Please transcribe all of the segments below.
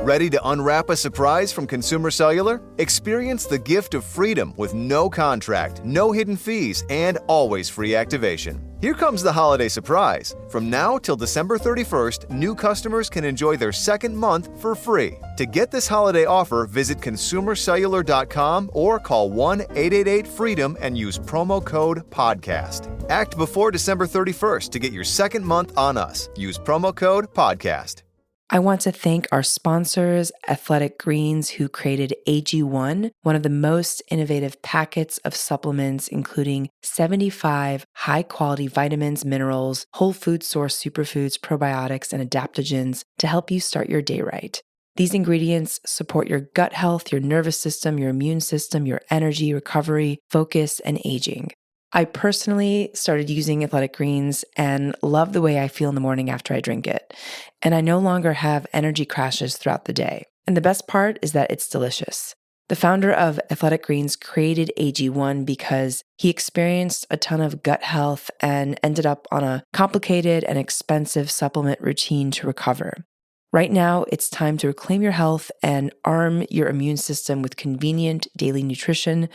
Ready to unwrap a surprise from Consumer Cellular? Experience the gift of freedom with no contract, no hidden fees, and always free activation. Here comes the holiday surprise. From now till December 31st, new customers can enjoy their second month for free. To get this holiday offer, visit consumercellular.com or call 1-888-FREEDOM and use promo code PODCAST. Act before December 31st to get your second month on us. Use promo code PODCAST. I want to thank our sponsors, Athletic Greens, who created AG1, one of the most innovative packets of supplements, including 75 high-quality vitamins, minerals, whole food source superfoods, probiotics, and adaptogens to help you start your day right. These ingredients support your gut health, your nervous system, your immune system, your energy, recovery, focus, and aging. I personally started using Athletic Greens and love the way I feel in the morning after I drink it. And I no longer have energy crashes throughout the day. And the best part is that it's delicious. The founder of Athletic Greens created AG1 because he experienced a ton of gut health and ended up on a complicated and expensive supplement routine to recover. Right now, it's time to reclaim your health and arm your immune system with convenient daily nutrition.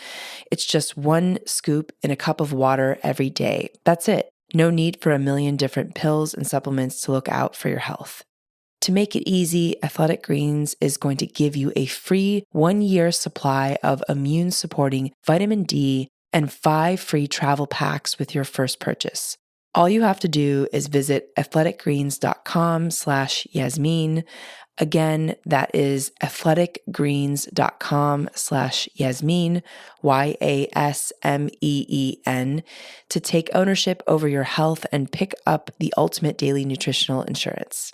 It's just one scoop in a cup of water every day. That's it. No need for a million different pills and supplements to look out for your health. To make it easy, Athletic Greens is going to give you a free 1-year supply of immune-supporting vitamin D and 5 free travel packs with your first purchase. All you have to do is visit athleticgreens.com/Yasmin. Again, that is athleticgreens.com/Yasmin, YASMEEN, to take ownership over your health and pick up the ultimate daily nutritional insurance.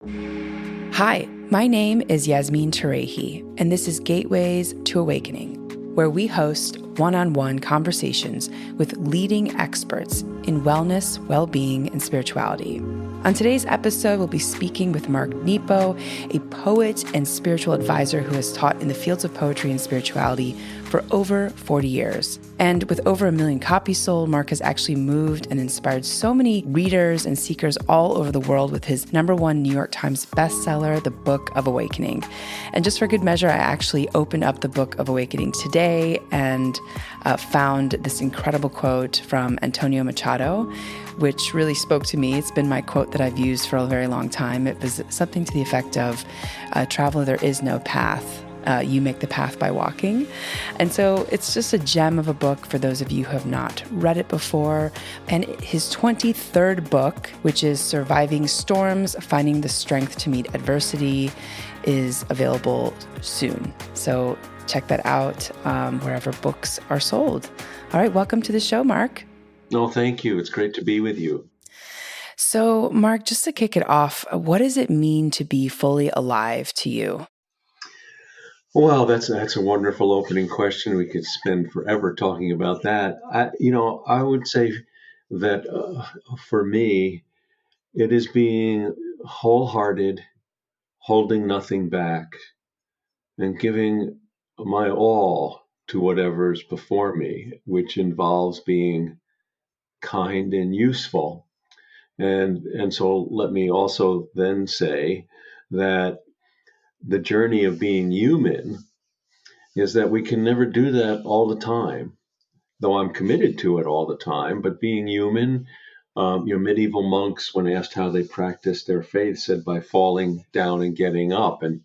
Hi, my name is Yasmin Tarehi, and this is Gateways to Awakening, where we host one-on-one conversations with leading experts in wellness, well-being, and spirituality. On today's episode, we'll be speaking with Mark Nepo, a poet and spiritual advisor who has taught in the fields of poetry and spirituality for over 40 years. And with over 1 million copies sold, Mark has actually moved and inspired so many readers and seekers all over the world with his #1 New York Times bestseller, The Book of Awakening. And just for good measure, I actually opened up The Book of Awakening today and found this incredible quote from Antonio Machado, which really spoke to me. It's been my quote that I've used for a very long time. It was something to the effect of, traveler, there is no path. You make the path by walking. And so it's just a gem of a book for those of you who have not read it before. And his 23rd book, which is Surviving Storms, Finding the Strength to Meet Adversity, is available soon. So check that out wherever books are sold. All right, welcome to the show, Mark. No, thank you. It's great to be with you. So, Mark, just to kick it off, what does it mean to be fully alive to you? Well, that's a wonderful opening question. We could spend forever talking about that. I would say that for me, it is being wholehearted, holding nothing back, and giving my all to whatever's before me, which involves being kind and useful. And so let me also then say that the journey of being human is that we can never do that all the time, though I'm committed to it all the time. But being human, medieval monks, when asked how they practiced their faith, said by falling down and getting up. And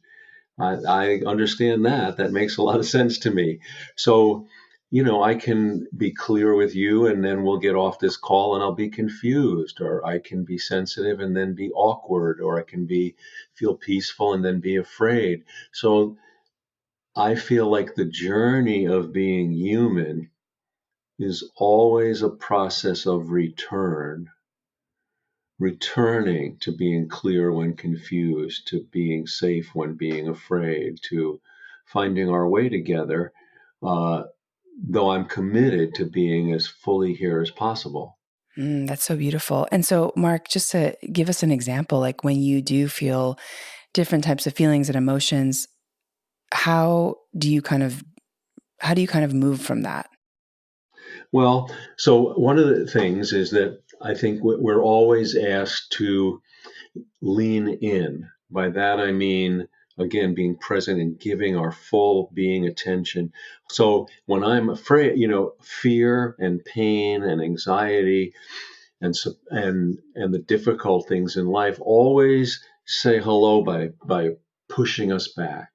I understand that. That makes a lot of sense to me. So, I can be clear with you and then we'll get off this call and I'll be confused, or I can be sensitive and then be awkward, or I can feel peaceful and then be afraid. So I feel like the journey of being human is always a process of returning to being clear when confused, to being safe when being afraid, to finding our way together, though I'm committed to being as fully here as possible. That's so beautiful. And so, Mark, just to give us an example, like when you do feel different types of feelings and emotions, how do you kind of move from that? Well, so one of the things is that I think we're always asked to lean in. By that, I mean again, being present and giving our full being attention. So when I'm afraid, fear and pain and anxiety and the difficult things in life always say hello by pushing us back,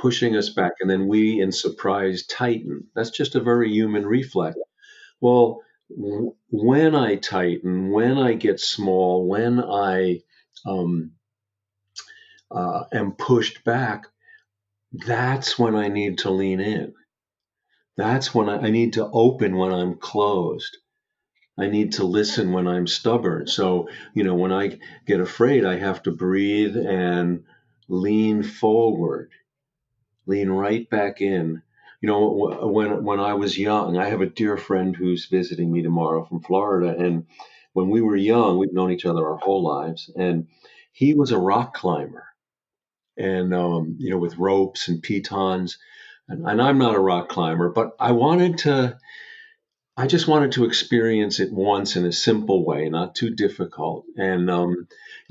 and then we in surprise tighten. That's just a very human reflex. Well, when I tighten, when I get small, when I um, am pushed back, that's when I need to lean in. That's when I need to open when I'm closed. I need to listen when I'm stubborn. So, when I get afraid, I have to breathe and lean forward, lean right back in. When I was young, I have a dear friend who's visiting me tomorrow from Florida. And when we were young, we've known each other our whole lives. And he was a rock climber and, with ropes and pitons. And I'm not a rock climber, but I just wanted to experience it once in a simple way, not too difficult. And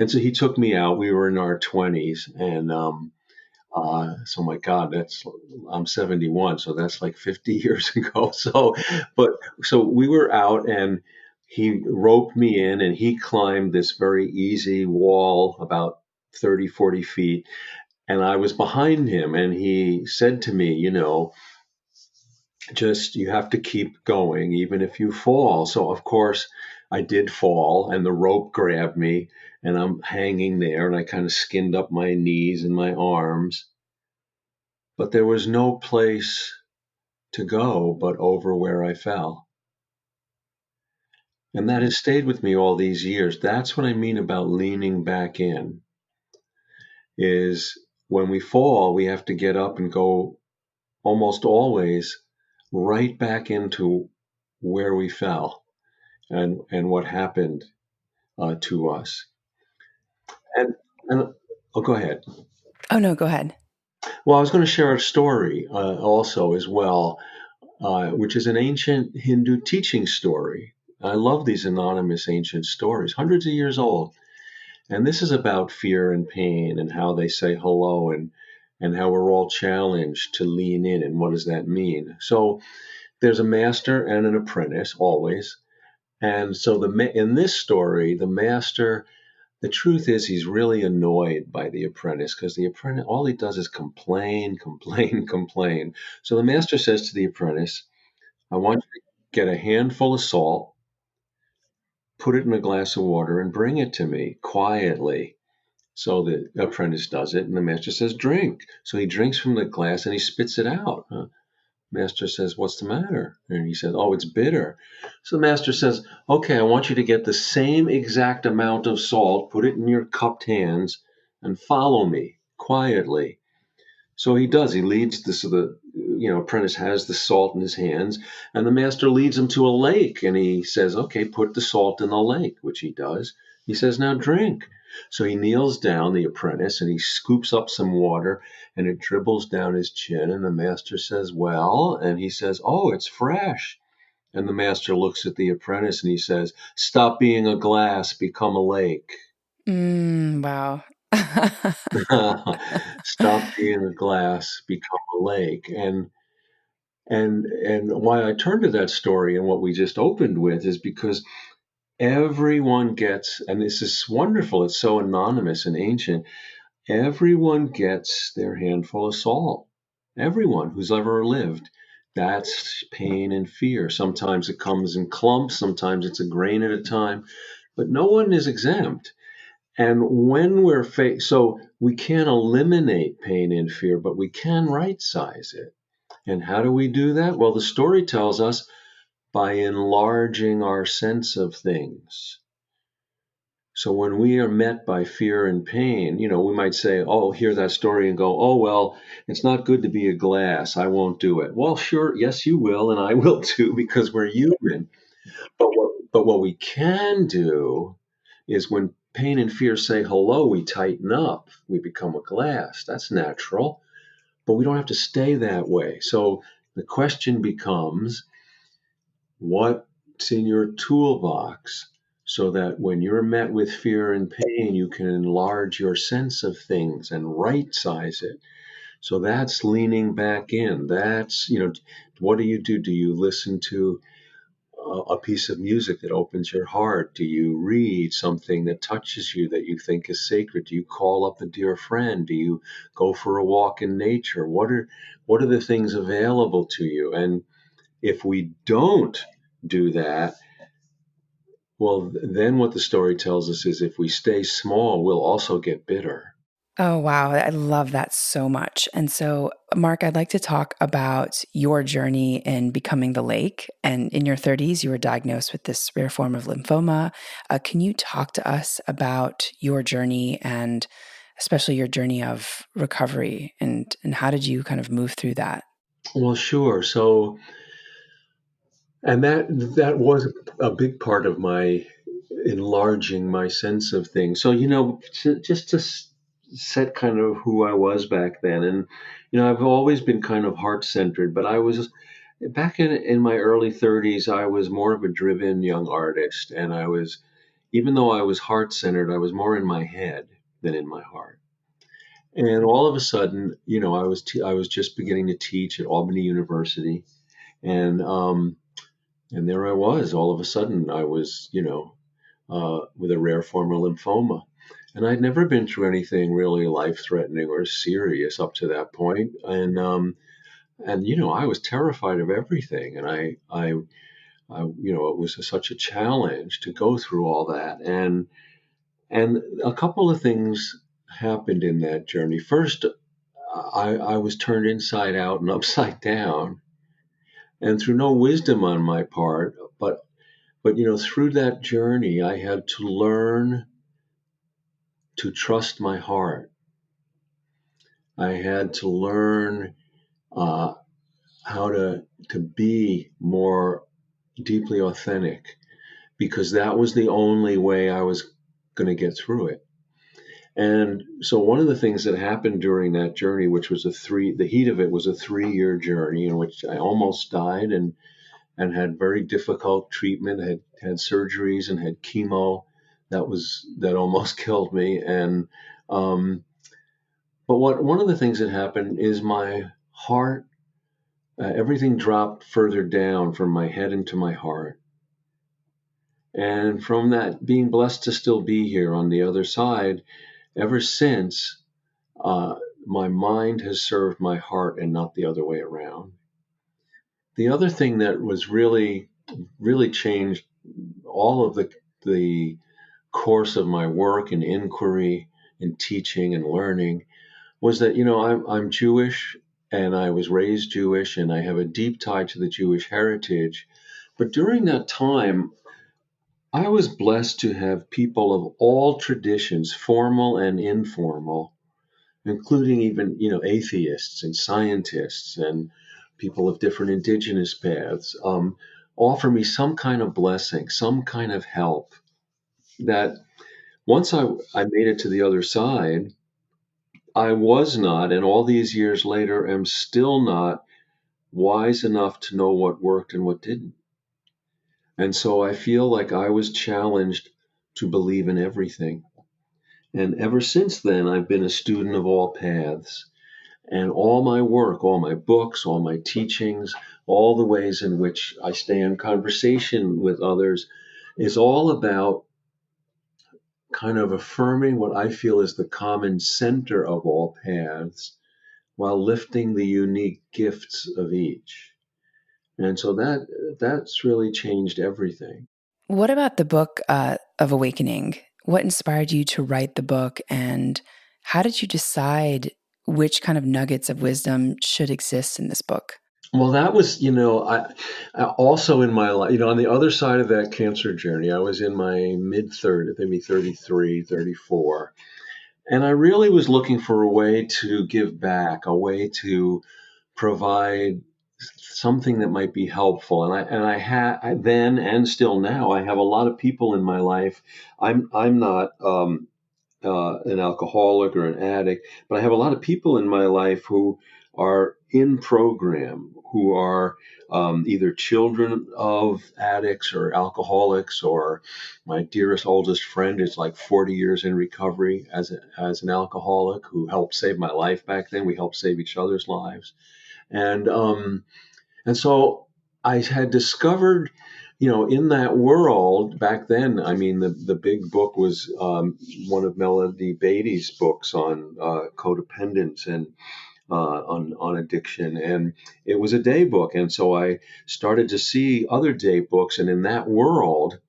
so he took me out. We were in our 20s, and so my God, I'm 71, so that's like 50 years ago. So we were out, and he roped me in, and he climbed this very easy wall about 30, 40 feet, and I was behind him, and he said to me, just you have to keep going even if you fall. So of course I did fall, and the rope grabbed me, and I'm hanging there, and I kind of skinned up my knees and my arms, but there was no place to go but over where I fell. And that has stayed with me all these years. That's what I mean about leaning back in, is when we fall, we have to get up and go almost always right back into where we fell and what happened to us. And, and oh, go ahead. Oh, no, go ahead. Well, I was going to share a story also as well, which is an ancient Hindu teaching story. I love these anonymous ancient stories, hundreds of years old. And this is about fear and pain and how they say hello, and how we're all challenged to lean in, and what does that mean. So there's a master and an apprentice always. And so in this story, the truth is he's really annoyed by the apprentice, because the apprentice, all he does is complain, complain, complain. So the master says to the apprentice, I want you to get a handful of salt, put it in a glass of water, and bring it to me quietly. So the apprentice does it, and the master says, drink. So he drinks from the glass and he spits it out. Master says, what's the matter? And he says, oh, it's bitter. So the master says, okay, I want you to get the same exact amount of salt, put it in your cupped hands, and follow me quietly. So he does. He leads this. The apprentice has the salt in his hands, and the master leads him to a lake, and he says, "Okay, put the salt in the lake," which he does. He says, "Now drink." So he kneels down, the apprentice, and he scoops up some water, and it dribbles down his chin. And the master says, "Well," and he says, "Oh, it's fresh." And the master looks at the apprentice and he says, "Stop being a glass, become a lake." Wow. Stop being a glass, become a lake. And why I turned to that story and what we just opened with is because everyone gets, and this is wonderful, it's so anonymous and ancient, everyone gets their handful of salt. Everyone who's ever lived. That's pain and fear. Sometimes it comes in clumps, sometimes it's a grain at a time, but no one is exempt. And when so we can't eliminate pain and fear, but we can right size it. And how do we do that? Well, the story tells us by enlarging our sense of things. So when we are met by fear and pain, we might say, oh, hear that story and go, oh, well, it's not good to be a glass. I won't do it. Well, sure. Yes, you will. And I will too, because we're human. But what we can do is when pain and fear say hello, we tighten up. We become a glass. That's natural. But we don't have to stay that way. So the question becomes, what's in your toolbox so that when you're met with fear and pain, you can enlarge your sense of things and right size it. So that's leaning back in. That's, what do you do? Do you listen to a piece of music that opens your heart? Do you read something that touches you that you think is sacred? Do you call up a dear friend? Do you go for a walk in nature? What are the things available to you? And if we don't do that, well, then what the story tells us is if we stay small, we'll also get bitter. Oh, wow. I love that so much. And so, Mark, I'd like to talk about your journey in becoming the lake. And in your 30s, you were diagnosed with this rare form of lymphoma. Can you talk to us about your journey and especially your journey of recovery and how did you kind of move through that? Well, sure. So, and that was a big part of my enlarging my sense of things. So, just to set kind of who I was back then. And, I've always been kind of heart centered, but I was back in my early 30s, I was more of a driven young artist. And even though I was heart centered, I was more in my head than in my heart. And all of a sudden, I was just beginning to teach at Albany University. And, and there I was. All of a sudden, I was, with a rare form of lymphoma. And I'd never been through anything really life-threatening or serious up to that point. And I was terrified of everything. And it was such a challenge to go through all that. And a couple of things happened in that journey. First, I was turned inside out and upside down, and through no wisdom on my part, but through that journey, I had to learn to trust my heart. I had to learn uh, how to be more deeply authentic, because that was the only way I was going to get through it. And so one of the things that happened during that journey, which was the heat of it was a 3-year journey in which I almost died and had very difficult treatment, had surgeries and had chemo that almost killed me. And but one of the things that happened is my heart, everything dropped further down from my head into my heart. And from that, being blessed to still be here on the other side, ever since, my mind has served my heart and not the other way around. The other thing that was really, really changed all of the course of my work and inquiry and teaching and learning was that, I'm Jewish and I was raised Jewish and I have a deep tie to the Jewish heritage. But during that time, I was blessed to have people of all traditions, formal and informal, including even, atheists and scientists and people of different indigenous paths, offer me some kind of blessing, some kind of help that once I made it to the other side, I was not, and all these years later, am still not wise enough to know what worked and what didn't. And so I feel like I was challenged to believe in everything. And ever since then, I've been a student of all paths. And all my work, all my books, all my teachings, all the ways in which I stay in conversation with others is all about kind of affirming what I feel is the common center of all paths while lifting the unique gifts of each. And so that's really changed everything. What about the book of Awakening? What inspired you to write the book, and how did you decide which kind of nuggets of wisdom should exist in this book? Well, that was, I also in my life, on the other side of that cancer journey, I was in my mid 30s, maybe 33, 34. And I really was looking for a way to give back, a way to provide something that might be helpful. And I had then and still now, I have a lot of people in my life. I'm not an alcoholic or an addict, but I have a lot of people in my life who are in program, who are either children of addicts or alcoholics, or my dearest oldest friend is like 40 years in recovery as an alcoholic, who helped save my life back then. We helped save each other's lives. And so I had discovered, in that world back then. I mean, the big book was one of Melody Beattie's books on codependence and on addiction, and it was a day book. And so I started to see other day books, and in that world,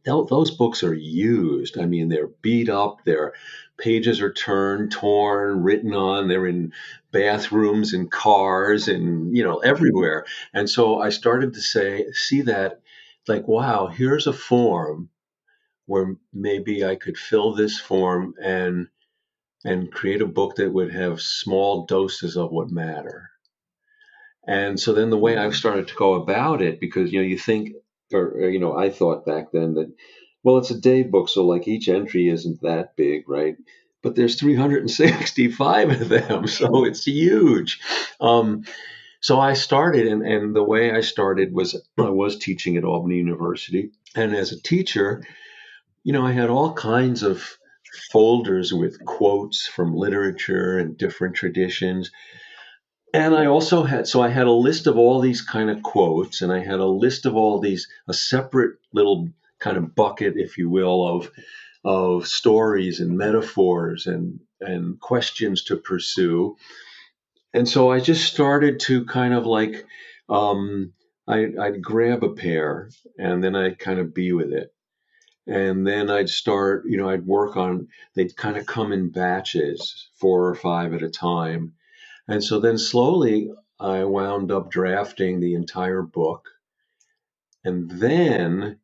those books are used. I mean, they're beat up, their pages are turned, torn, written on, they're in bathrooms and cars and, everywhere. And so I started to see that, like, wow, here's a form where maybe I could fill this form and create a book that would have small doses of what matter. And so then the way I've started to go about it, because you think, or I thought back then that, well, it's a day book, so like each entry isn't that big, right? But there's 365 of them, so it's huge. So I started, and the way I started was I was teaching at Albany University, and as a teacher, I had all kinds of folders with quotes from literature and different traditions. And I also I had a list of all these kind of quotes, and I had a list of all these, a separate little kind of bucket, if you will, of stories and metaphors and questions to pursue. And so I just started to kind of like, I'd grab a pair and then I'd kind of be with it. And then I'd start, I'd work on, they'd kind of come in batches, 4 or 5 at a time. And so then slowly I wound up drafting the entire book. And then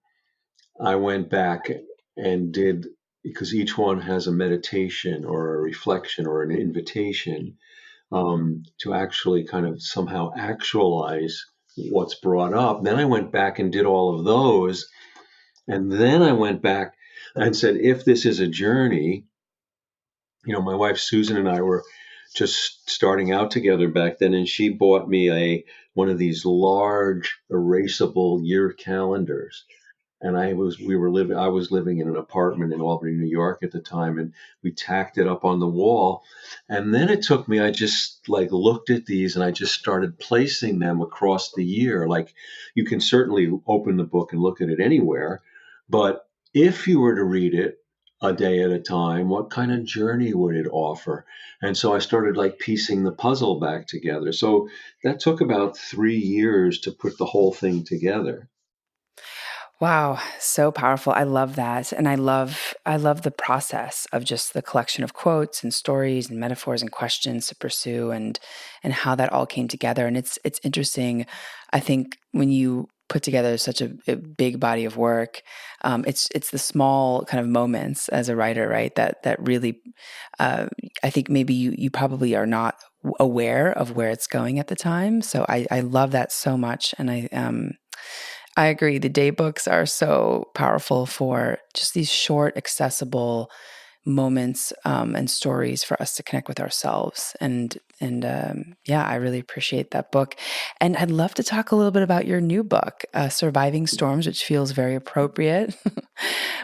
I went back and did, because each one has a meditation or a reflection or an invitation to actually kind of somehow actualize what's brought up. Then I went back and did all of those. And then I went back and said, if this is a journey, my wife Susan and I were just starting out together back then, and she bought me one of these large erasable year calendars. And I was living in an apartment in Albany, New York at the time, and we tacked it up on the wall. And then it took me, I just like looked at these and I just started placing them across the year. Like, you can certainly open the book and look at it anywhere, but if you were to read it a day at a time, what kind of journey would it offer? And so I started like piecing the puzzle back together. So that took about 3 years to put the whole thing together. Wow, so powerful. I love that. And I love the process of just the collection of quotes and stories and metaphors and questions to pursue, and how that all came together. And it's interesting. I think when you put together such a big body of work, it's the small kind of moments as a writer, right? That really, I think maybe you probably are not aware of where it's going at the time. So I love that so much. And I agree. The day books are so powerful for just these short, accessible moments and stories for us to connect with ourselves. And yeah, I really appreciate that book. And I'd love to talk a little bit about your new book, Surviving Storms, which feels very appropriate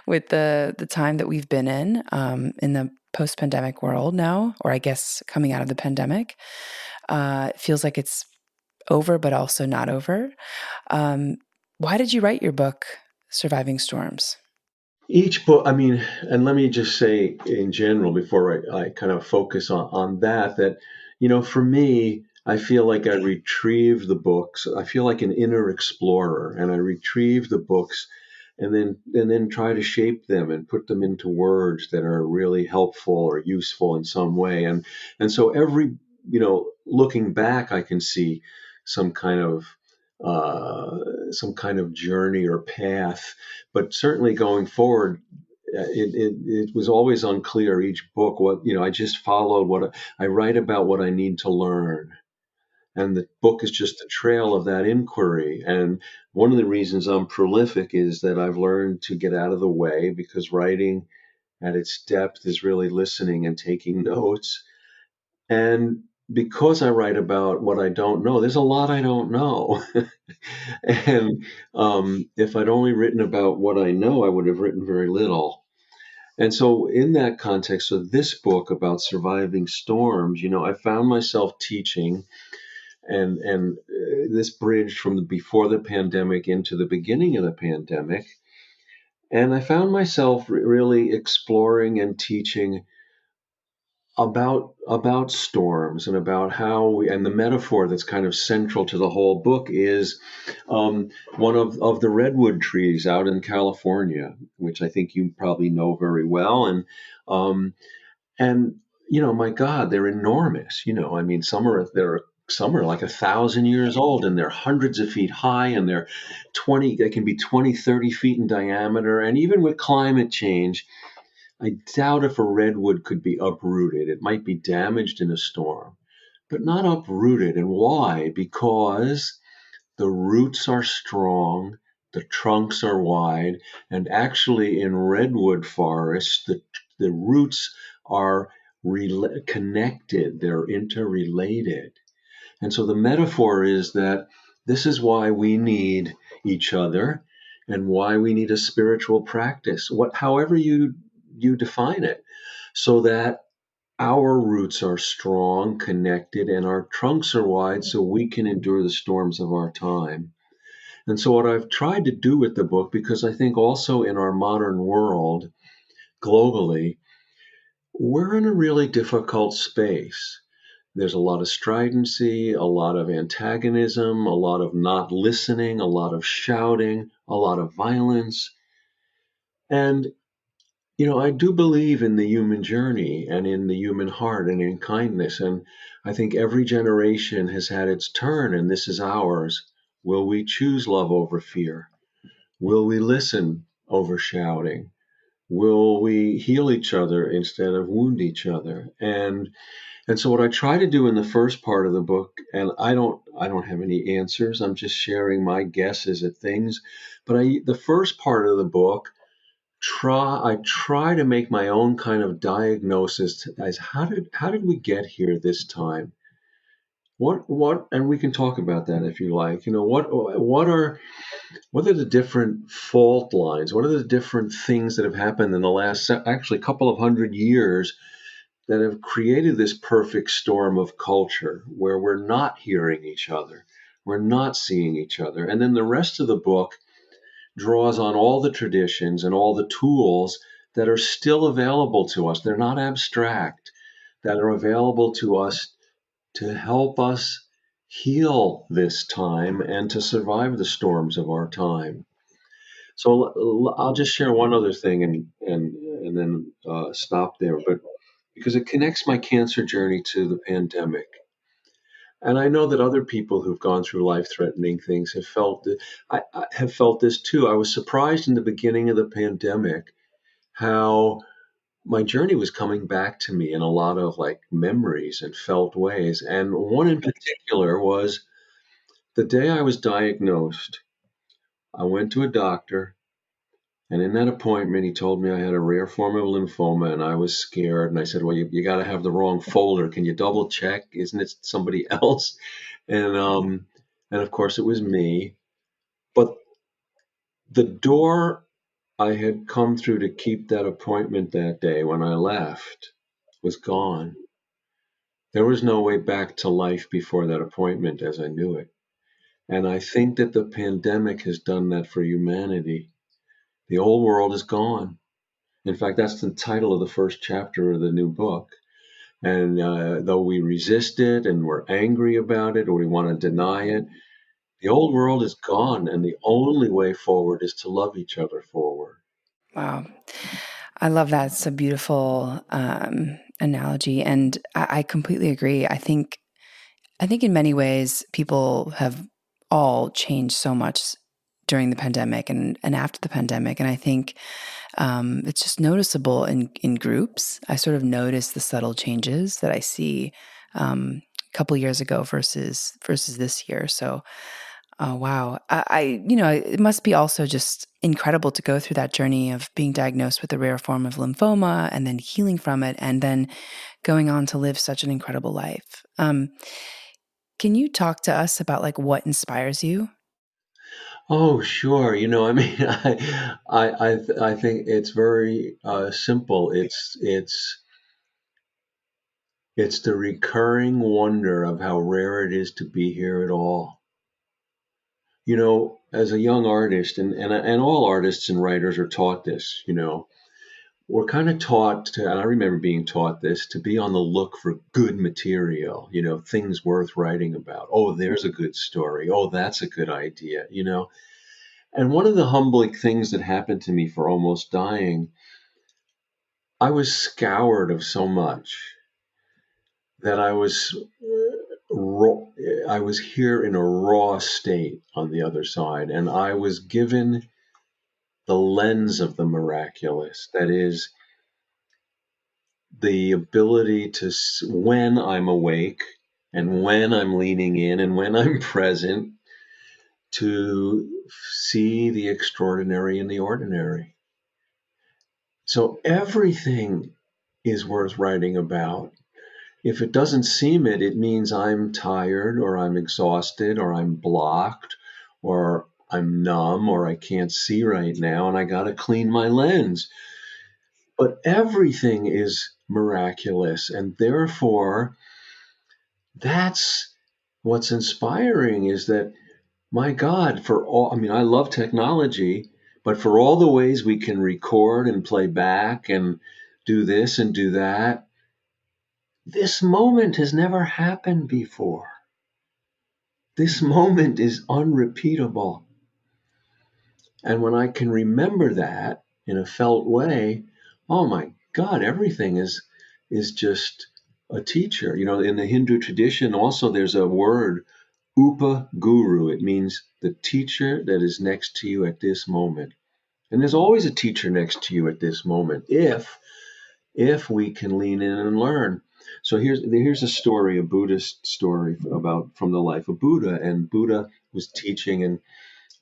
with the time that we've been in the post-pandemic world now, or I guess coming out of the pandemic. It feels like it's over, but also not over. Why did you write your book, Surviving Storms? Each book, I mean, and let me just say in general before I kind of focus on that, for me, I feel like I retrieve the books. I feel like an inner explorer, and I retrieve the books and then try to shape them and put them into words that are really helpful or useful in some way. And so looking back, I can see some kind of journey or path. But certainly going forward, it was always unclear each book. I just followed I write about what I need to learn. And the book is just a trail of that inquiry. And one of the reasons I'm prolific is that I've learned to get out of the way, because writing at its depth is really listening and taking notes. And because I write about what I don't know, there's a lot I don't know. And if I'd only written about what I know, I would have written very little. And so, in that context of this book about surviving storms, I found myself teaching, and this bridged from before the pandemic into the beginning of the pandemic. And I found myself really exploring and teaching about storms and about how and the metaphor that's kind of central to the whole book is one of the redwood trees out in California, which I think you probably know very well. Um, and my God, they're enormous. I mean, some are like 1,000 years old, and they're hundreds of feet high, and they can be 20, 30 feet in diameter. And even with climate change, I doubt if a redwood could be uprooted. It might be damaged in a storm, but not uprooted. And why? Because the roots are strong, the trunks are wide, and actually in redwood forests, the roots are connected, they're interrelated. And so the metaphor is that this is why we need each other and why we need a spiritual practice, however you define it, so that our roots are strong, connected, and our trunks are wide so we can endure the storms of our time. And so, what I've tried to do with the book, because I think also in our modern world, globally, we're in a really difficult space. There's a lot of stridency, a lot of antagonism, a lot of not listening, a lot of shouting, a lot of violence. And I do believe in the human journey and in the human heart and in kindness. And I think every generation has had its turn, and this is ours. Will we choose love over fear? Will we listen over shouting? Will we heal each other instead of wound each other? And so what I try to do in the first part of the book, and I don't have any answers. I'm just sharing my guesses at things. But the first part of the book, I try to make my own kind of diagnosis as how did we get here this time? What and we can talk about that if you like. What are the different fault lines? What are the different things that have happened in the last actually couple of hundred years that have created this perfect storm of culture where we're not hearing each other, we're not seeing each other. And then the rest of the book draws on all the traditions and all the tools that are still available to us. They're not abstract, that are available to us to help us heal this time and to survive the storms of our time. So I'll just share one other thing and then stop there. But because it connects my cancer journey to the pandemic. And I know that other people who've gone through life-threatening things have felt it. I have felt this too. I was surprised in the beginning of the pandemic how my journey was coming back to me in a lot of like memories and felt ways. And one in particular was the day I was diagnosed. I went to a doctor, and in that appointment, he told me I had a rare form of lymphoma, and I was scared. And I said, "Well, you got to have the wrong folder. Can you double check? Isn't it somebody else?" And of course, it was me. But the door I had come through to keep that appointment that day when I left was gone. There was no way back to life before that appointment as I knew it. And I think that the pandemic has done that for humanity. The old world is gone. In fact, that's the title of the first chapter of the new book. And though we resist it and we're angry about it or we want to deny it, the old world is gone. And the only way forward is to love each other forward. Wow. I love that. It's a beautiful analogy. And I completely agree. I think in many ways, people have all changed so much during the pandemic and after the pandemic. And I think it's just noticeable in groups. I sort of notice the subtle changes that I see a couple years ago versus this year. So Oh, wow. It must be also just incredible to go through that journey of being diagnosed with a rare form of lymphoma and then healing from it and then going on to live such an incredible life. Can you talk to us about like what inspires you? Oh, sure. I mean, I think it's very simple. It's the recurring wonder of how rare it is to be here at all. As a young artist, and all artists and writers are taught this. We're kind of taught to, and I remember being taught this, to be on the look for good material. Things worth writing about. Oh, there's a good story. Oh, that's a good idea. And one of the humbling things that happened to me for almost dying, I was scoured of so much that I was here in a raw state on the other side, and I was given the lens of the miraculous. That is, the ability to, when I'm awake and when I'm leaning in and when I'm present, to see the extraordinary in the ordinary. So everything is worth writing about. If it doesn't seem it, it means I'm tired or I'm exhausted or I'm blocked or I'm numb or I can't see right now and I got to clean my lens. But everything is miraculous, and therefore that's what's inspiring, is that, my God, I love technology, but for all the ways we can record and play back and do this and do that, this moment has never happened before. This moment is unrepeatable. And when I can remember that in a felt way, oh my God, everything is just a teacher. In the Hindu tradition, also there's a word, upa guru. It means the teacher that is next to you at this moment. And there's always a teacher next to you at this moment if we can lean in and learn. So here's a story, a Buddhist story from the life of Buddha. And Buddha was teaching, and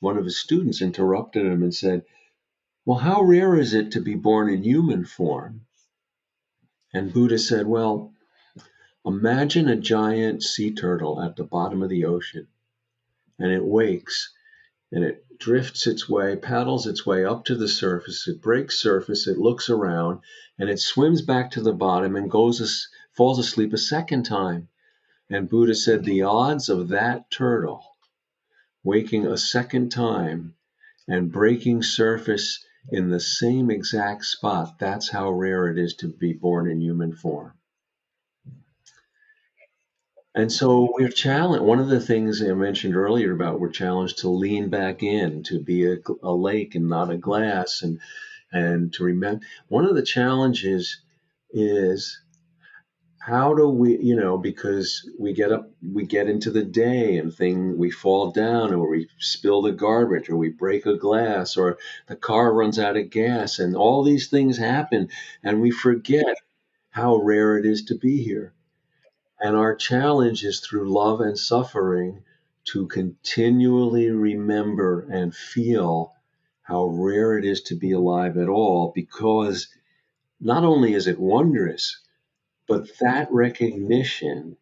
one of his students interrupted him and said, "Well, how rare is it to be born in human form?" And Buddha said, "Well, imagine a giant sea turtle at the bottom of the ocean, and it wakes and it drifts its way, paddles its way up to the surface. It breaks surface, it looks around, and it swims back to the bottom and falls asleep a second time." And Buddha said, the odds of that turtle waking a second time and breaking surface in the same exact spot, that's how rare it is to be born in human form. And so we're challenged. One of the things I mentioned earlier about, we're challenged to lean back in, to be a lake and not a glass, and to remember. One of the challenges is, how do we, because we get into the day and we fall down, or we spill the garbage, or we break a glass, or the car runs out of gas, and all these things happen, and we forget how rare it is to be here. And our challenge is, through love and suffering, to continually remember and feel how rare it is to be alive at all, because not only is it wondrous, but that recognition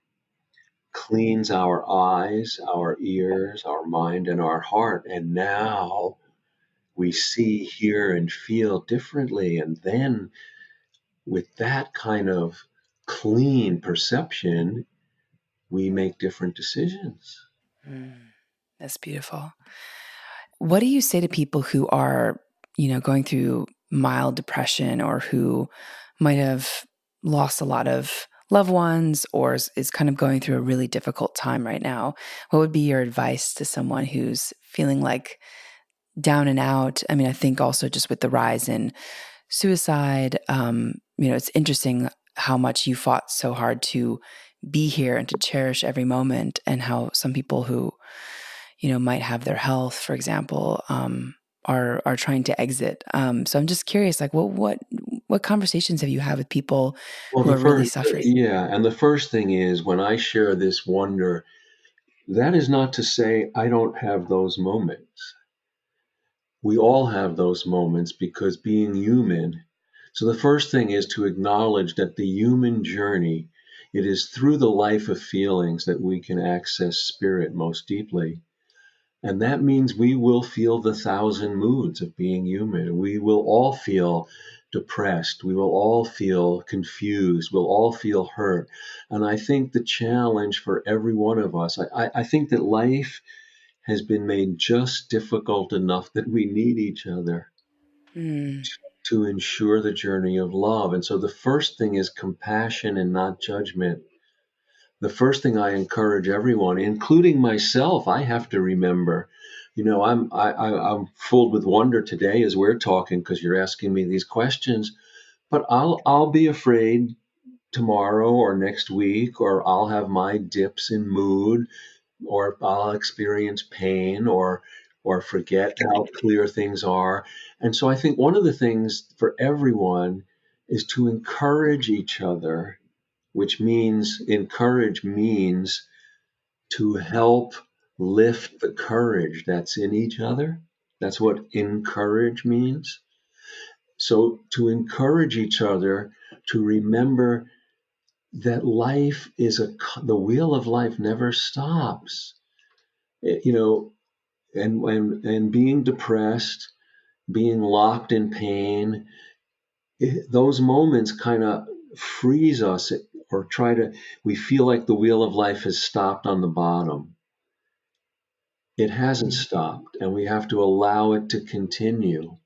cleans our eyes, our ears, our mind, and our heart. And now we see, hear, and feel differently. And then, with that kind of clean perception, we make different decisions. Mm, that's beautiful. What do you say to people who are, going through mild depression, or who might have lost a lot of loved ones, or is kind of going through a really difficult time right now? What would be your advice to someone who's feeling like down and out? I mean, I think also just with the rise in suicide, it's interesting how much you fought so hard to be here and to cherish every moment, and how some people who might have their health, for example, are trying to exit. So I'm just curious, like, what conversations have you had with people Well, who are really suffering? and the first thing is, when I share this wonder, That is not to say I don't have those moments. We all have those moments because being human. So the first thing is to acknowledge that the human journey, it is through the life of feelings that we can access spirit most deeply. And that means we will feel the thousand moods of being human. We will all feel depressed. We will all feel confused. We'll all feel hurt. And I think the challenge for every one of us, I think that life has been made just difficult enough that we need each other Mm. to ensure the journey of love. And so the first thing is compassion and not judgment. The first thing I encourage everyone, including myself, I have to remember, I'm filled with wonder today as we're talking because you're asking me these questions. But I'll be afraid tomorrow or next week, or I'll have my dips in mood, or I'll experience pain, or forget how clear things are. And so I think one of the things for everyone is to encourage each other, which means encourage means to help lift the courage that's in each other. That's what encourage means. So to encourage each other to remember that life is the wheel of life never stops. You know, and being depressed, being locked in pain, those moments kind of freeze us, or we feel like the wheel of life has stopped on the bottom. It hasn't stopped, and we have to allow it to continue.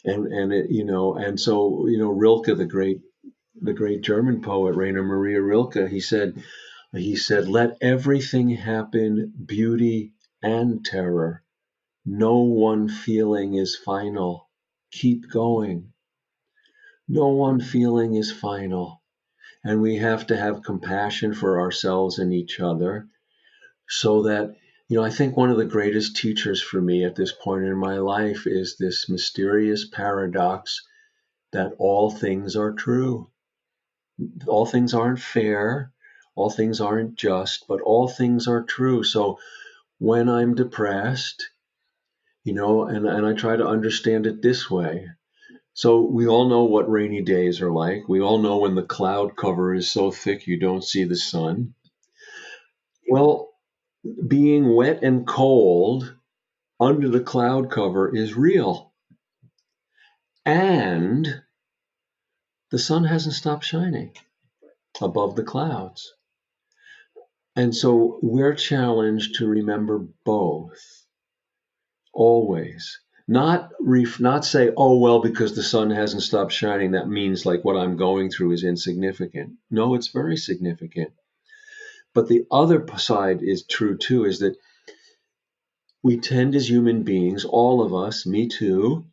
And it, and so, Rilke, the great German poet, Rainer Maria Rilke, he said, let everything happen, beauty and terror. No one feeling is final. Keep going. No one feeling is final. And we have to have compassion for ourselves and each other, so that, I think one of the greatest teachers for me at this point in my life is this mysterious paradox that all things are true. All things aren't fair. All things aren't just, but all things are true. So when I'm depressed, and I try to understand it this way. So we all know what rainy days are like. We all know when the cloud cover is so thick you don't see the sun. Well, being wet and cold under the cloud cover is real. And the sun hasn't stopped shining above the clouds. And so we're challenged to remember both always. Not say, oh, well, because the sun hasn't stopped shining, that means like what I'm going through is insignificant. No, it's very significant. But the other side is true too, is that we tend as human beings, all of us, me too,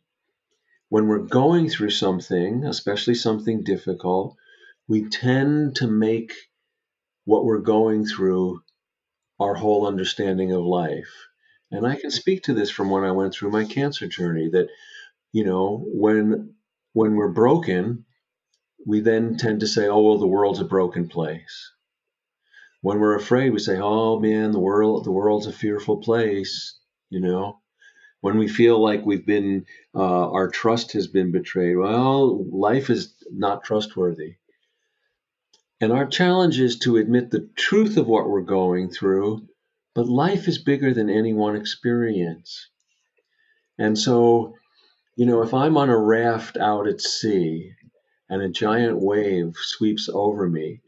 when we're going through something, especially something difficult, we tend to make what we're going through our whole understanding of life. And I can speak to this from when I went through my cancer journey, that, when we're broken, we then tend to say, oh, well, the world's a broken place. When we're afraid, we say, oh man, the world's a fearful place, When we feel like our trust has been betrayed, well, life is not trustworthy. And our challenge is to admit the truth of what we're going through, but life is bigger than any one experience. And so, if I'm on a raft out at sea and a giant wave sweeps over me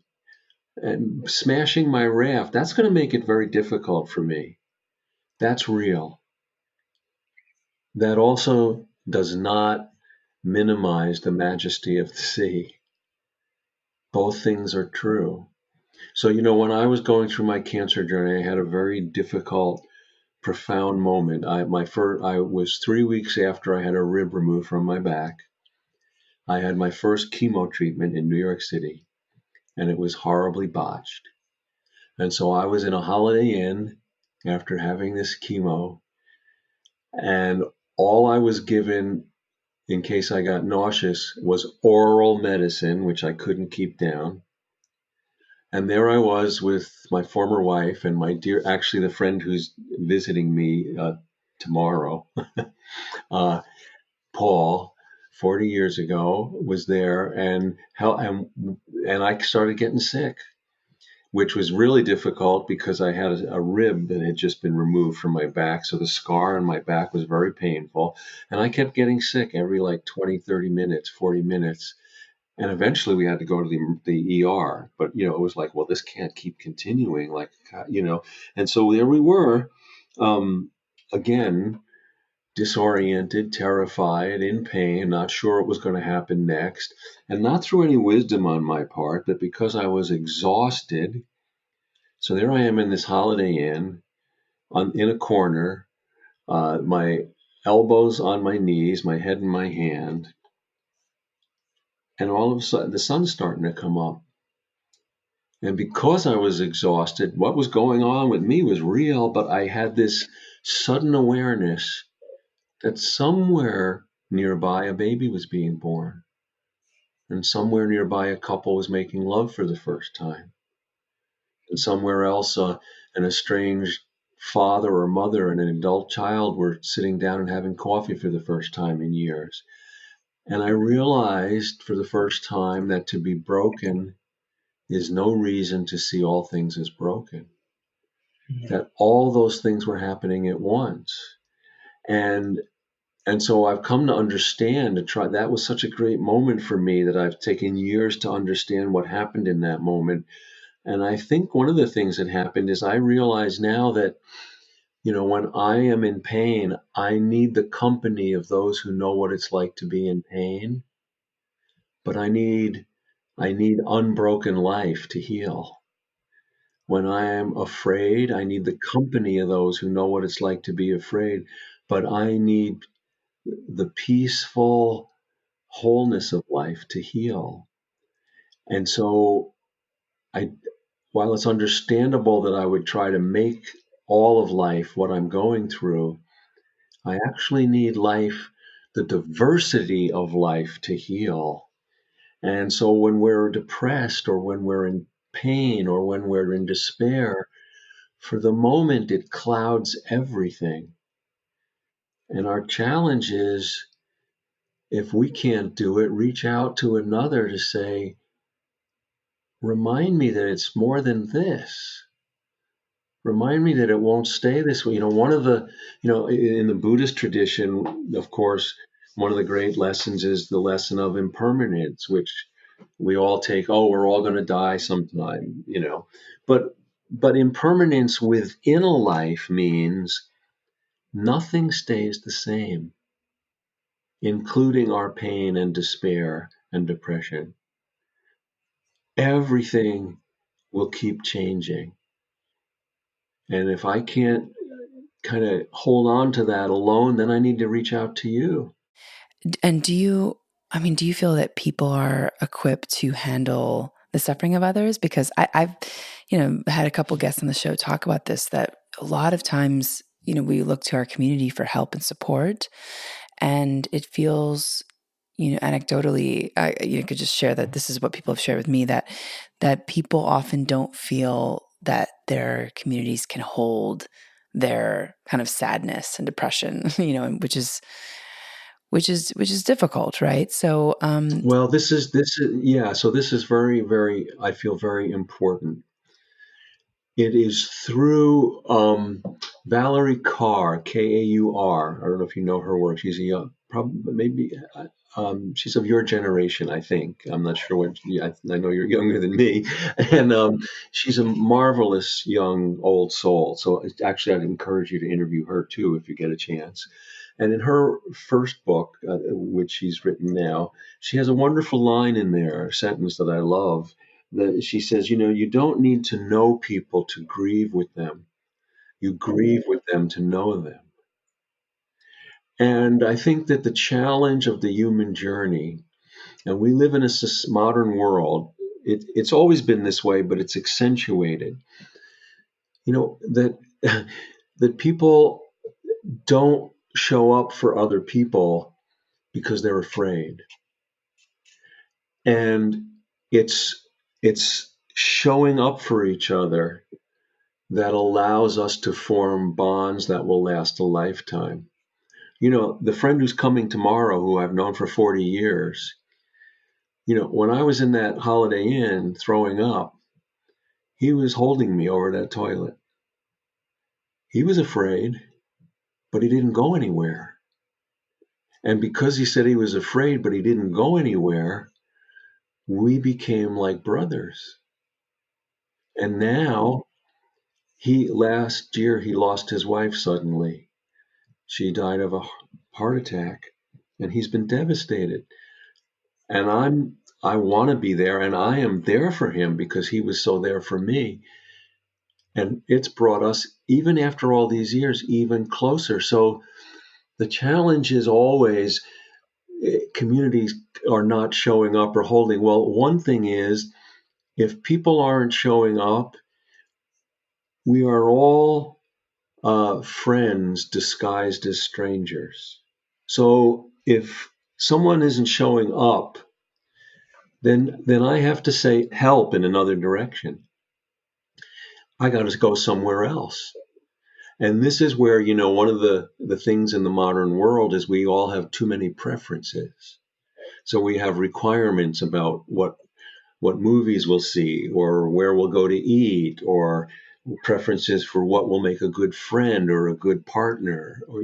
and smashing my raft, that's going to make it very difficult for me. That's real. That also does not minimize the majesty of the sea. Both things are true. So, when I was going through my cancer journey, I had a very difficult, profound moment. I was 3 weeks after I had a rib removed from my back. I had my first chemo treatment in New York City, and it was horribly botched. And so I was in a Holiday Inn after having this chemo, and all I was given in case I got nauseous was oral medicine, which I couldn't keep down. And there I was with my former wife and my dear, actually the friend who's visiting me tomorrow, uh, Paul, 40 years ago, was there, and I started getting sick, which was really difficult because I had a rib that had just been removed from my back. So the scar on my back was very painful. And I kept getting sick every like 20, 30 minutes, 40 minutes. And eventually we had to go to the ER. But, it was like, well, this can't keep continuing. Like, and so there we were, um, again, disoriented, terrified, in pain, not sure what was going to happen next. And not through any wisdom on my part, but because I was exhausted. So there I am in this Holiday Inn in a corner, my elbows on my knees, my head in my hand. And all of a sudden, the sun's starting to come up. And because I was exhausted, what was going on with me was real, but I had this sudden awareness that somewhere nearby a baby was being born. And somewhere nearby a couple was making love for the first time. And somewhere else, an estranged father or mother and an adult child were sitting down and having coffee for the first time in years. And I realized for the first time that to be broken is no reason to see all things as broken. That all those things were happening at once. And so I've come to understand that was such a great moment for me that I've taken years to understand what happened in that moment. And I think one of the things that happened is I realize now that, when I am in pain, I need the company of those who know what it's like to be in pain. But I need unbroken life to heal. When I am afraid, I need the company of those who know what it's like to be afraid. But I need the peaceful wholeness of life to heal. And so while it's understandable that I would try to make all of life what I'm going through, I actually need life, the diversity of life to heal. And so when we're depressed or when we're in pain or when we're in despair, for the moment it clouds everything. And our challenge is, if we can't do it, reach out to another to say, remind me that it's more than this. Remind me that it won't stay this way. One of the, in the Buddhist tradition, of course, one of the great lessons is the lesson of impermanence, which we all take, oh, we're all going to die sometime, But impermanence within a life means nothing stays the same, including our pain and despair and depression. Everything will keep changing. And if I can't kind of hold on to that alone, then I need to reach out to you. And do you feel that people are equipped to handle the suffering of others? Because I've, had a couple guests on the show talk about this, that a lot of times, we look to our community for help and support, and it feels, anecdotally, I could just share that this is what people have shared with me, that people often don't feel that their communities can hold their kind of sadness and depression, which is difficult, right? So, Well, yeah. So this is very, very, I feel very important. It is through Valerie Carr, Kaur. I don't know if you know her work. She's a young, probably maybe she's of your generation, I think. I'm not sure what. I know you're younger than me, and she's a marvelous young old soul. So actually, I'd encourage you to interview her too if you get a chance. And in her first book, which she's written now, she has a wonderful line in there, a sentence that I love. That she says, you don't need to know people to grieve with them. You grieve with them to know them. And I think that the challenge of the human journey, and we live in a modern world, it's always been this way, but it's accentuated. That that people don't show up for other people because they're afraid. And it's showing up for each other that allows us to form bonds that will last a lifetime. The friend who's coming tomorrow, who I've known for 40 years, when I was in that Holiday Inn throwing up, he was holding me over that toilet. He was afraid, but he didn't go anywhere. And because he said he was afraid, but he didn't go anywhere, we became like brothers. And now last year, he lost his wife suddenly. She died of a heart attack, and he's been devastated. And I want to be there, and I am there for him because he was so there for me. And it's brought us, even after all these years, even closer. So the challenge is always communities are not showing up or holding. Well, one thing is, if people aren't showing up, we are all friends disguised as strangers. So if someone isn't showing up, then I have to say help in another direction. I got to go somewhere else. And this is where, one of the things in the modern world is we all have too many preferences. So we have requirements about what movies we'll see, or where we'll go to eat, or preferences for what will make a good friend or a good partner, or.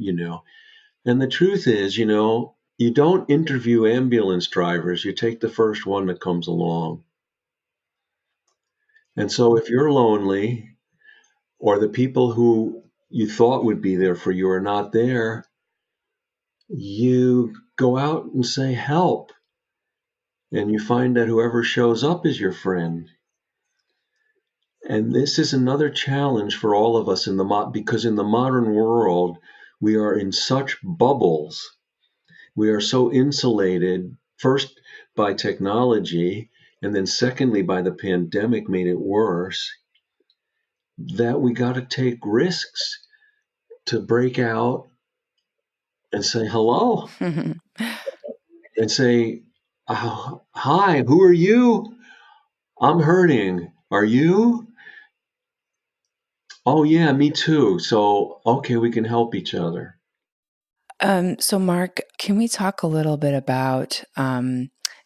And the truth is, you don't interview ambulance drivers, you take the first one that comes along. And so if you're lonely, or the people who you thought would be there for you are not there, you go out and say help. And you find that whoever shows up is your friend. And this is another challenge for all of us because in the modern world, we are in such bubbles. We are so insulated, first by technology, and then secondly by the pandemic made it worse, that we got to take risks to break out and say hello and say, hi, who are you? I'm hurting. Are you? Oh, yeah, me too. So, okay, we can help each other. So Mark, can we talk a little bit about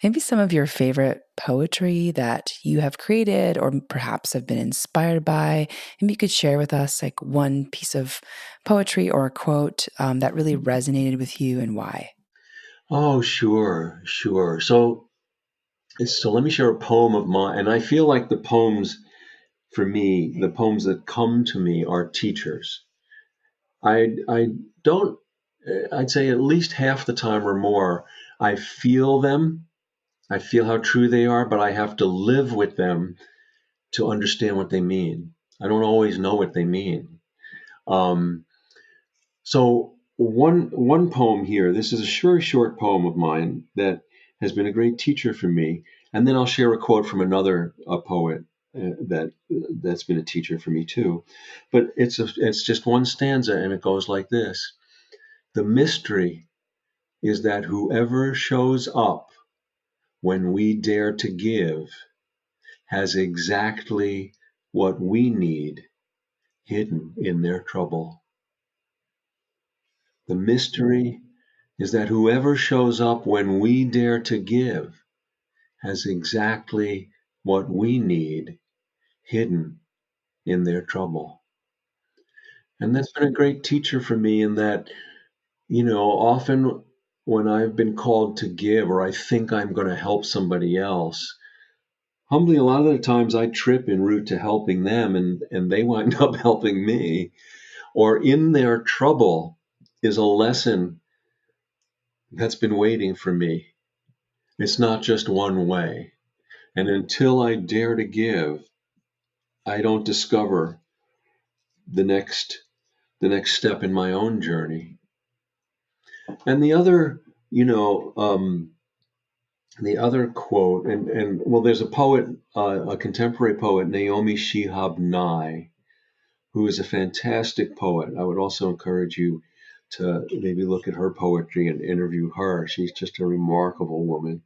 maybe some of your favorite poetry that you have created or perhaps have been inspired by? Maybe you could share with us like one piece of poetry or a quote that really resonated with you and why. Oh, sure, sure. So let me share a poem of mine. And I feel like the poems, for me, the poems that come to me are teachers. I don't, I'd say at least half the time or more, I feel them. I feel how true they are, but I have to live with them to understand what they mean. I don't always know what they mean. Um, so one poem here. This is a very short poem of mine that has been a great teacher for me, and then I'll share a quote from another poet that's been a teacher for me too. But it's just one stanza, and it goes like this: the mystery is that whoever shows up when we dare to give has exactly what we need hidden in their trouble. The mystery is that whoever shows up when we dare to give has exactly what we need hidden in their trouble. And that's been a great teacher for me in that, often when I've been called to give or I think I'm going to help somebody else, humbly, a lot of the times I trip en route to helping them and they wind up helping me. Or in their trouble is a lesson that's been waiting for me. It's not just one way. And until I dare to give, I don't discover the next step in my own journey. And the other quote, and well, there's a poet, a contemporary poet, Naomi Shihab Nye, who is a fantastic poet. I would also encourage you to maybe look at her poetry and interview her. She's just a remarkable woman.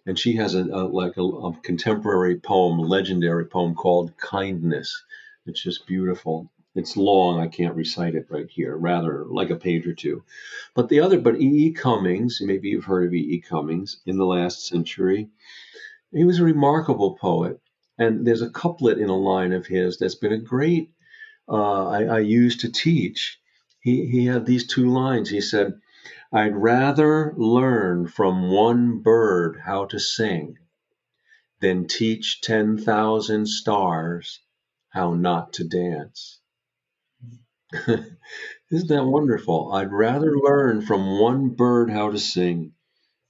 and she has a contemporary poem, legendary poem called Kindness. It's just beautiful. It's long. I can't recite it right here, rather like a page or two. But E. E. Cummings, maybe you've heard of E. E. Cummings, in the last century, he was a remarkable poet. And there's a couplet in a line of his that's been a great, I used to teach. He had these two lines. He said, I'd rather learn from one bird how to sing than teach 10,000 stars how not to dance. Isn't that wonderful? I'd rather learn from one bird how to sing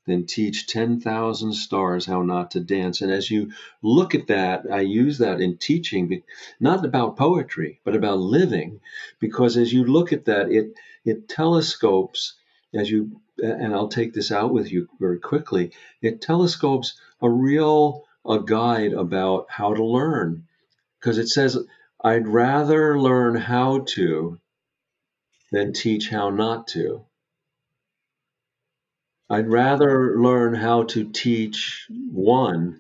than teach 10,000 stars how not to dance. And as you look at that, I use that in teaching, not about poetry, but about living, because as you look at that, it telescopes, and I'll take this out with you very quickly, it telescopes a guide about how to learn, because it says, I'd rather learn how to than teach how not to. I'd rather learn how to teach one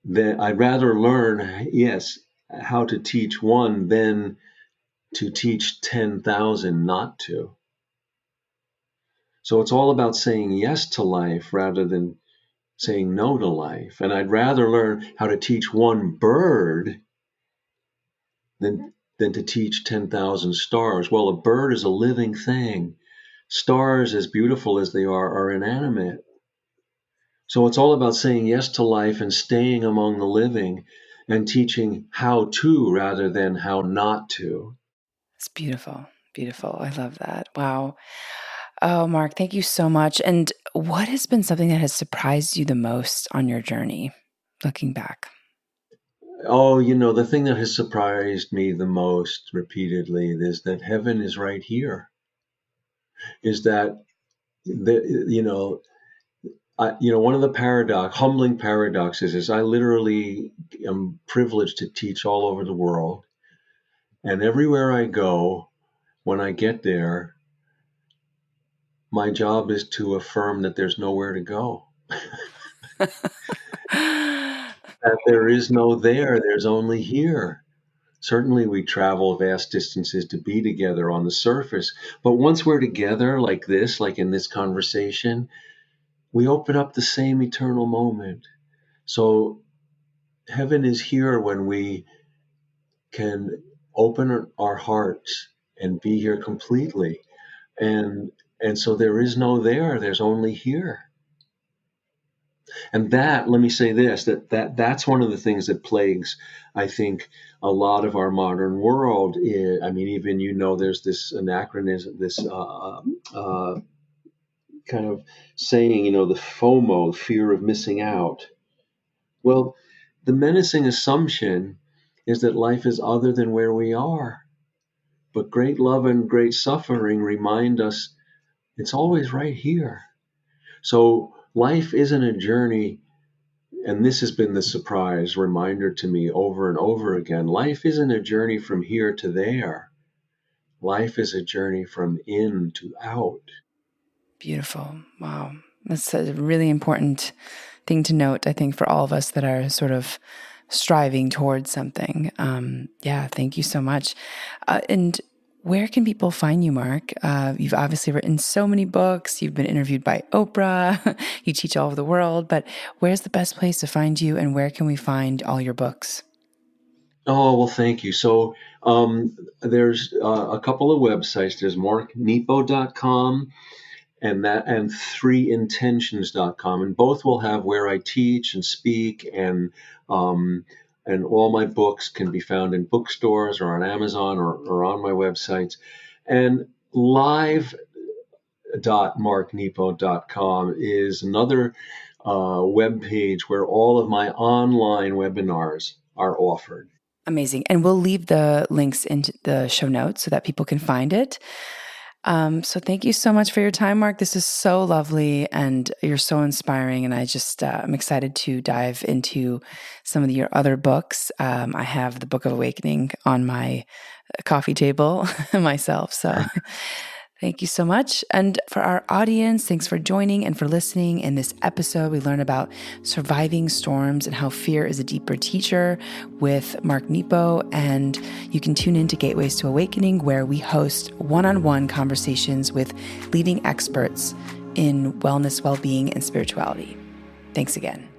than I'd rather learn, yes, how to teach one than to teach 10,000 not to. So it's all about saying yes to life rather than saying no to life. And I'd rather learn how to teach one bird than to teach 10,000 stars. Well, a bird is a living thing. Stars, as beautiful as they are inanimate. So it's all about saying yes to life and staying among the living and teaching how to rather than how not to. It's beautiful. Beautiful. I love that. Wow. Oh, Mark, thank you so much. And what has been something that has surprised you the most on your journey, looking back? Oh, the thing that has surprised me the most repeatedly is that heaven is right here. Is that, one of the humbling paradoxes is I literally am privileged to teach all over the world. And everywhere I go, when I get there, my job is to affirm that there's nowhere to go. That there is no there, there's only here. Certainly we travel vast distances to be together on the surface, but once we're together like this, like in this conversation, we open up the same eternal moment. So heaven is here when we can open our hearts and be here completely. And so there is no there, there's only here. And let me say this, that's one of the things that plagues, I think, a lot of our modern world. Even, there's this anachronism, this kind of saying, the FOMO, fear of missing out. Well, the menacing assumption is that life is other than where we are. But great love and great suffering remind us it's always right here. So life isn't a journey. And this has been the surprise reminder to me over and over again. Life isn't a journey from here to there. Life is a journey from in to out. Beautiful. Wow. That's a really important thing to note, I think, for all of us that are sort of striving towards something. Thank you so much. And where can people find you, Mark? You've obviously written so many books. You've been interviewed by Oprah. You teach all over the world. But where's the best place to find you, and where can we find all your books? Oh, well, thank you. So there's a couple of websites. There's marknepo.com and 3intentions.com. And both will have where I teach and speak, and all my books can be found in bookstores or on Amazon or on my websites. And live.marknepo.com is another web page where all of my online webinars are offered. Amazing. And we'll leave the links into the show notes so that people can find it. So thank you so much for your time, Mark. This is so lovely and you're so inspiring. And I'm excited to dive into some of your other books. I have the Book of Awakening on my coffee table myself. So Thank you so much. And for our audience, thanks for joining and for listening. In this episode, we learn about surviving storms and how fear is a deeper teacher with Mark Nepo. And you can tune into Gateways to Awakening, where we host one-on-one conversations with leading experts in wellness, well-being, and spirituality. Thanks again.